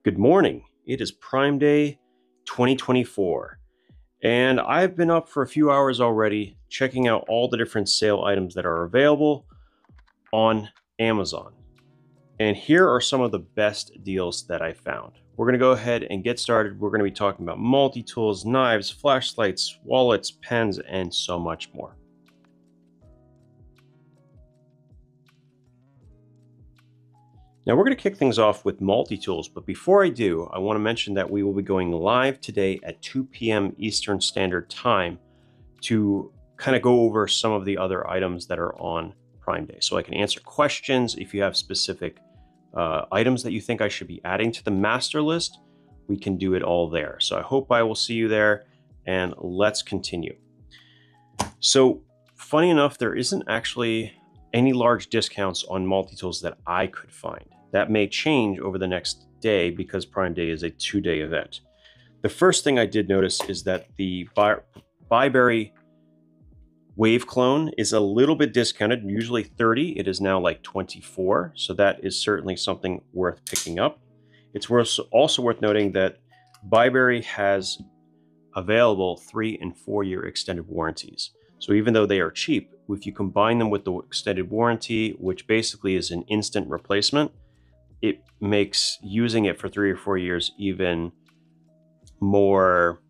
Good morning. It is Prime Day 2024, and I've been up for a few hours already checking out all the different sale items that are available on Amazon. And here are some of the best deals that I found. We're going to go ahead and get started. We're going to be talking about multi-tools, knives, flashlights, wallets, pens, and so much more. Now we're going to kick things off with multi-tools, but before I do, I want to mention that we will be going live today at 2 p.m. Eastern Standard Time to kind of go over some of the other items that are on Prime Day. So I can answer questions if you have specific items that you think I should be adding to the master list. We can do it all there. So I hope I will see you there, and let's continue. So funny enough, there isn't actually any large discounts on multi-tools that I could find. That may change over the next day because Prime Day is a 2-day event. The first thing I did notice is that the Byberry Wave Clone is a little bit discounted, usually 30. It is now like 24, so that is certainly something worth picking up. It's also worth noting that Byberry has available 3- and 4-year extended warranties. So even though they are cheap, if you combine them with the extended warranty, which basically is an instant replacement, it makes using it for 3 or 4 years even more,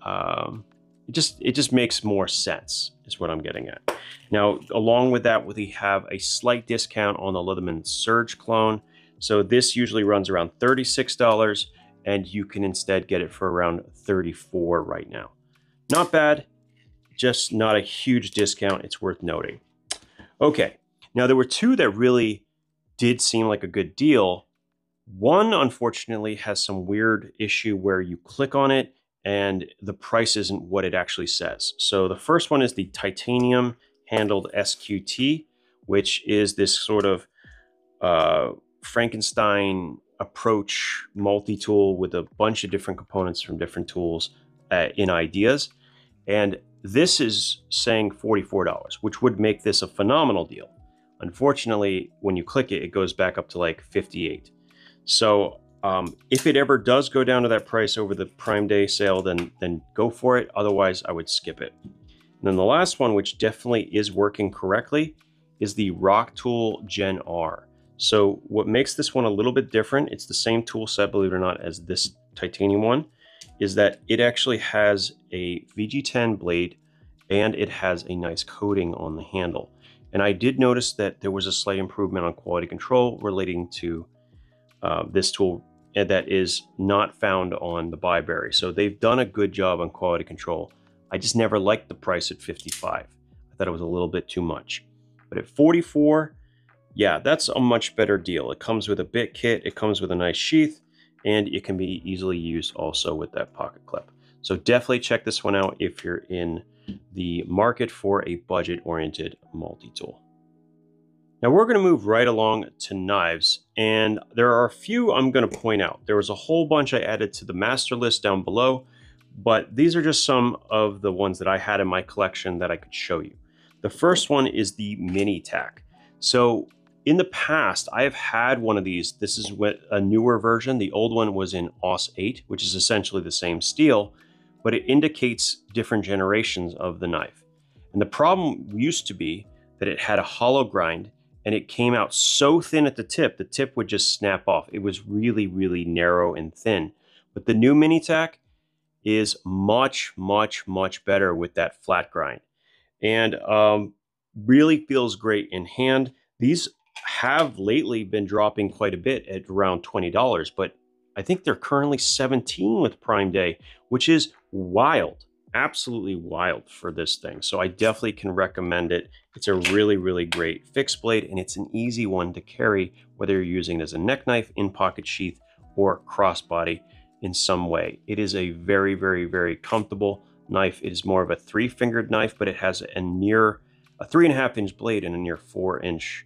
it just makes more sense, is what I'm getting at. Now, along with that, we have a slight discount on the Leatherman Surge Clone. So this usually runs around $36, and you can instead get it for around $34 right now. Not bad. Just not a huge discount. It's worth noting. Okay, now there were two that really did seem like a good deal. One, unfortunately, has some weird issue where you click on it and the price isn't what it actually says. So the first one is the titanium handled SQT, which is this sort of Frankenstein approach multi-tool with a bunch of different components from different tools in ideas. And this is saying $44, which would make this a phenomenal deal. Unfortunately, when you click it, it goes back up to like $58. So if it ever does go down to that price over the Prime Day sale, then go for it. Otherwise, I would skip it. And then the last one, which definitely is working correctly, is the Rock Tool Gen R. So what makes this one a little bit different, it's the same tool set, believe it or not, as this titanium one, is that it actually has a VG10 blade and it has a nice coating on the handle. And I did notice that there was a slight improvement on quality control relating to this tool that is not found on the Byberry. So they've done a good job on quality control. I just never liked the price at 55. I thought it was a little bit too much. But at 44, yeah, that's a much better deal. It comes with a bit kit, it comes with a nice sheath, and it can be easily used also with that pocket clip. So definitely check this one out if you're in the market for a budget-oriented multi-tool. Now we're going to move right along to knives, and there are a few I'm going to point out. There was a whole bunch I added to the master list down below, but these are just some of the ones that I had in my collection that I could show you. The first one is the mini tack. So in the past, I have had one of these. This is a newer version. The old one was in AUS 8, which is essentially the same steel, but it indicates different generations of the knife. And the problem used to be that it had a hollow grind and it came out so thin at the tip would just snap off. It was really, really narrow and thin. But the new mini tack is much, much, much better with that flat grind. And really feels great in hand. These have lately been dropping quite a bit at around $20, but I think they're currently $17 with Prime Day, which is wild, absolutely wild for this thing. So I definitely can recommend it. It's a really, really great fixed blade, and it's an easy one to carry, whether you're using it as a neck knife, in pocket sheath, or crossbody in some way. It is a very, very, very comfortable knife. It is more of a 3-fingered knife, but it has a near a 3.5-inch blade and a near 4-inch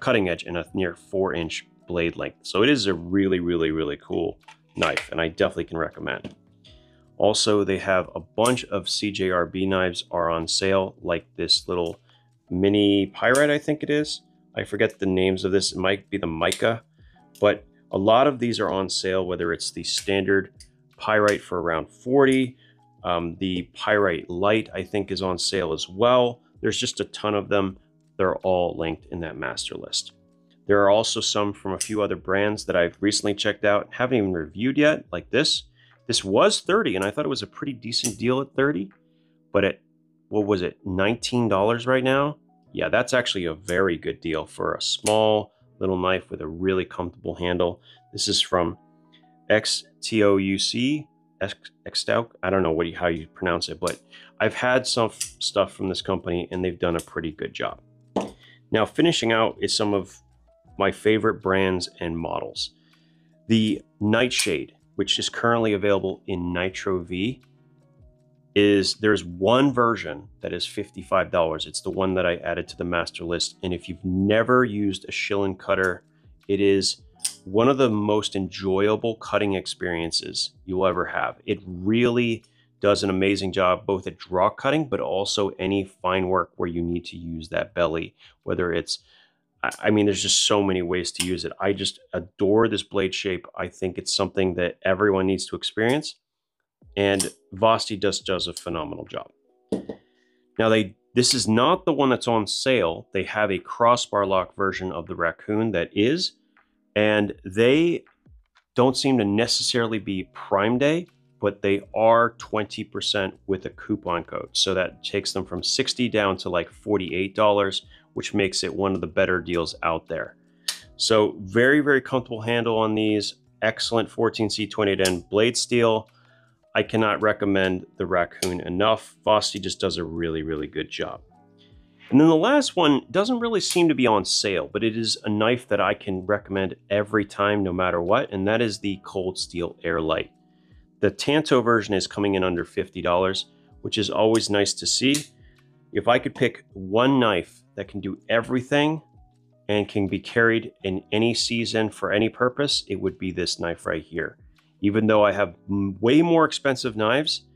cutting edge and a near 4-inch blade length. So it is a really, really, really cool knife, and I definitely can recommend. Also, they have a bunch of CJRB knives are on sale, like this little mini pyrite, I think it is. I forget the names of this. It might be the mica, but A lot of these are on sale, whether it's the standard pyrite for around 40. The pyrite light, I think, is on sale as well. There's just a ton of them. They're all linked in that master list. There are also some from a few other brands that I've recently checked out, haven't even reviewed yet, like this. This was 30, and I thought it was a pretty decent deal at 30, but at, what was it, $19 right now? Yeah, that's actually a very good deal for a small little knife with a really comfortable handle. This is from XTOUC, I don't know how you pronounce it, but I've had some stuff from this company and they've done a pretty good job. Now, finishing out is some of my favorite brands and models. The Nightshade, which is currently available in Nitro V, there's one version that is $55. It's the one that I added to the master list. And if you've never used a shilling cutter, it is one of the most enjoyable cutting experiences you'll ever have. It really does an amazing job, both at draw cutting, but also any fine work where you need to use that belly, whether it's, I mean, there's just so many ways to use it. I just adore this blade shape. I think it's something that everyone needs to experience. And Vosti just does a phenomenal job. Now, this is not the one that's on sale. They have a crossbar lock version of the Raccoon that is, and they don't seem to necessarily be Prime Day, but they are 20% with a coupon code. So that takes them from $60 down to like $48, which makes it one of the better deals out there. So very, very comfortable handle on these. Excellent 14C28N blade steel. I cannot recommend the Raccoon enough. Vosti just does a really, really good job. And then the last one doesn't really seem to be on sale, but it is a knife that I can recommend every time, no matter what, and that is the Cold Steel Airlight. The Tanto version is coming in under $50, which is always nice to see. If I could pick one knife that can do everything and can be carried in any season for any purpose, it would be this knife right here. Even though I have way more expensive knives,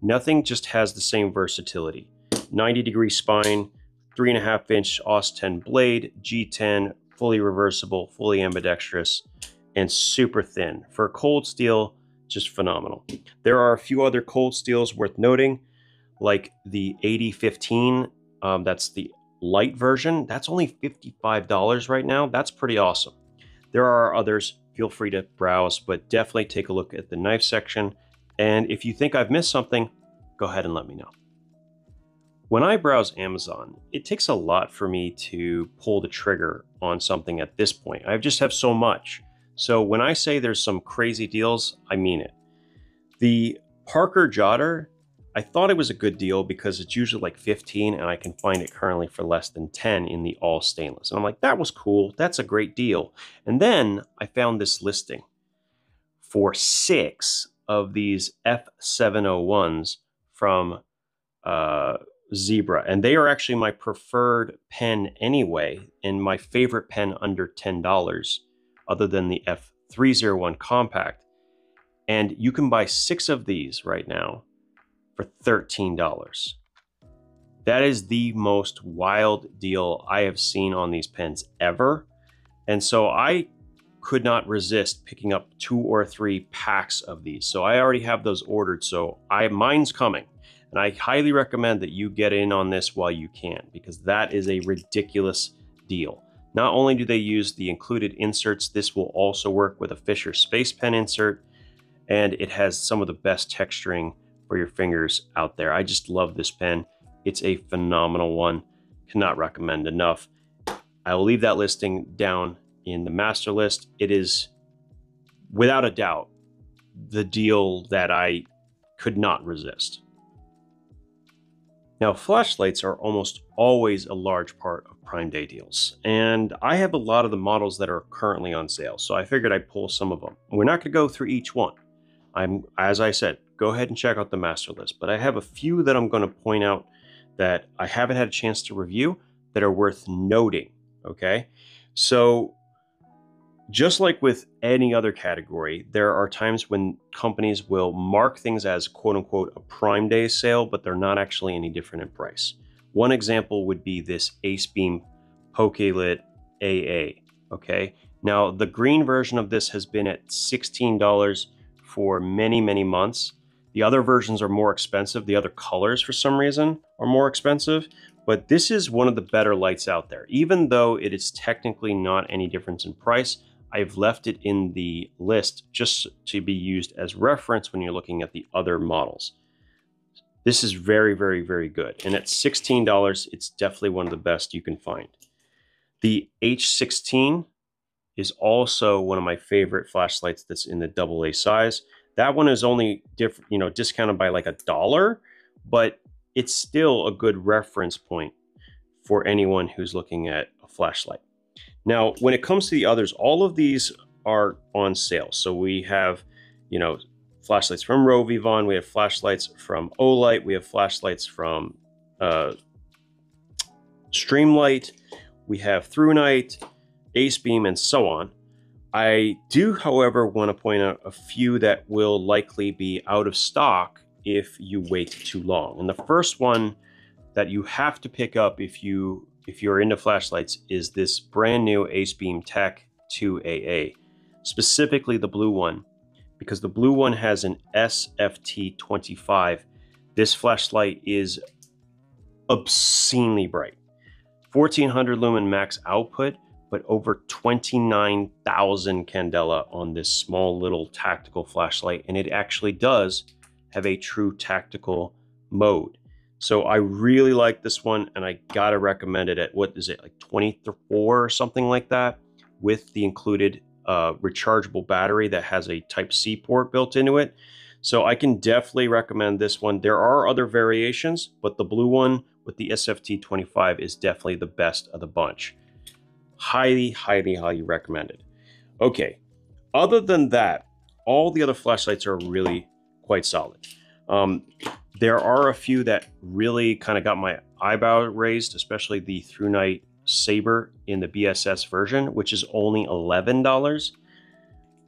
nothing just has the same versatility. 90-degree spine, 3.5-inch AUS 10 blade, G10, fully reversible, fully ambidextrous, and super thin. For cold steel, just phenomenal. There are a few other cold steels worth noting, like the 8015, that's the light version. That's only $55 right now. That's pretty awesome. There are others. Feel free to browse, but definitely take a look at the knife section. And if you think I've missed something, go ahead and let me know. When I browse Amazon, it takes a lot for me to pull the trigger on something at this point. I just have so much. So when I say there's some crazy deals, I mean it. The Parker Jotter, I thought it was a good deal because it's usually like 15 and I can find it currently for less than 10 in the all stainless. And I'm like, that was cool. That's a great deal. And then I found this listing for 6 of these F701s from Zebra. And they are actually my preferred pen anyway, and my favorite pen under $10 other than the F301 Compact. And you can buy 6 of these right now for $13. That is the most wild deal I have seen on these pens ever. And so I could not resist picking up 2 or 3 packs of these. So I already have those ordered. So mine's coming. And I highly recommend that you get in on this while you can, because that is a ridiculous deal. Not only do they use the included inserts, this will also work with a Fisher Space Pen insert, and it has some of the best texturing for your fingers out there. I just love this pen. It's a phenomenal one. Cannot recommend enough. I will leave that listing down in the master list. It is, without a doubt, the deal that I could not resist. Now, flashlights are almost always a large part of Prime Day deals, and I have a lot of the models that are currently on sale, so I figured I'd pull some of them. We're not going to go through each one. As I said, go ahead and check out the master list, but I have a few that I'm going to point out that I haven't had a chance to review that are worth noting, okay? So just like with any other category, there are times when companies will mark things as quote unquote a Prime Day sale, but they're not actually any different in price. One example would be this Ace Beam Pokelit AA, okay? Now, the green version of this has been at $16 for many, many months. The other versions are more expensive. The other colors, for some reason, are more expensive. But this is one of the better lights out there. Even though it is technically not any difference in price, I've left it in the list just to be used as reference when you're looking at the other models. This is very, very, very good. And at $16, it's definitely one of the best you can find. The H16 is also one of my favorite flashlights that's in the AA size. That one is only discounted by like $1, but it's still a good reference point for anyone who's looking at a flashlight. Now, when it comes to the others, all of these are on sale. So we have, flashlights from Rovivon, we have flashlights from Olight, we have flashlights from Streamlight, we have ThruNite, Ace Beam, and so on. I do, however, want to point out a few that will likely be out of stock if you wait too long. And the first one that you have to pick up if you're into flashlights is this brand new Ace Beam Tech 2AA, specifically the blue one, because the blue one has an SFT25. This flashlight is obscenely bright. 1400 lumen max output, but over 29,000 candela on this small little tactical flashlight. And it actually does have a true tactical mode. So I really like this one, and I gotta recommend it at, what is it, like 24 or something like that, with the included rechargeable battery that has a Type-C port built into it. So I can definitely recommend this one. There are other variations, but the blue one with the SFT25 is definitely the best of the bunch. Highly, highly, highly recommended. Okay, other than that, all the other flashlights are really quite solid. There are a few that really kind of got my eyebrow raised, especially the ThruNite Saber in the BSS version, which is only $11.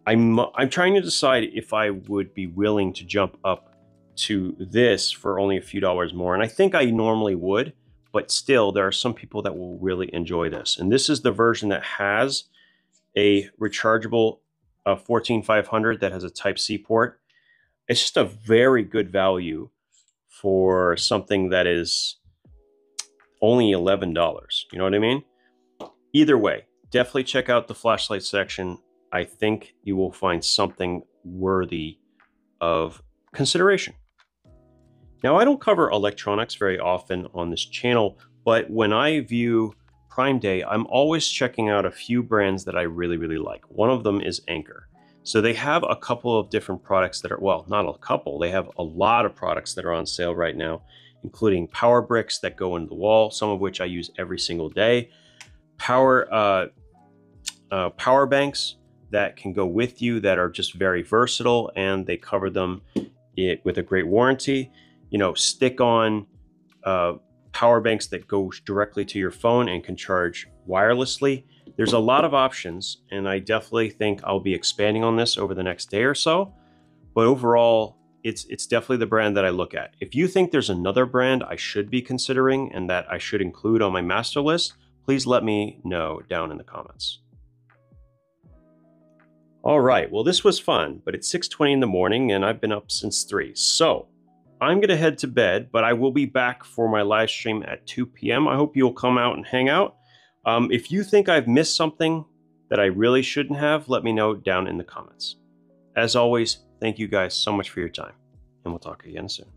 I'm trying to decide if I would be willing to jump up to this for only a few dollars more, and I think I normally would, but still, there are some people that will really enjoy this. And this is the version that has a rechargeable 14500 that has a Type-C port. It's just a very good value for something that is only $11. You know what I mean? Either way, definitely check out the flashlight section. I think you will find something worthy of consideration. Now, I don't cover electronics very often on this channel, but when I view Prime Day, I'm always checking out a few brands that I really, really like. One of them is Anker. So they have a couple of different products that are, well, not a couple, they have a lot of products that are on sale right now, including power bricks that go into the wall, some of which I use every single day, power banks that can go with you that are just very versatile, and they cover them with a great warranty. Stick-on power banks that go directly to your phone and can charge wirelessly. There's a lot of options, and I definitely think I'll be expanding on this over the next day or so. But overall, it's definitely the brand that I look at. If you think there's another brand I should be considering and that I should include on my master list, please let me know down in the comments. All right, well, this was fun, but it's 6:20 in the morning and I've been up since 3. So I'm gonna head to bed, but I will be back for my live stream at 2 p.m. I hope you'll come out and hang out. If you think I've missed something that I really shouldn't have, let me know down in the comments. As always, thank you guys so much for your time, and we'll talk again soon.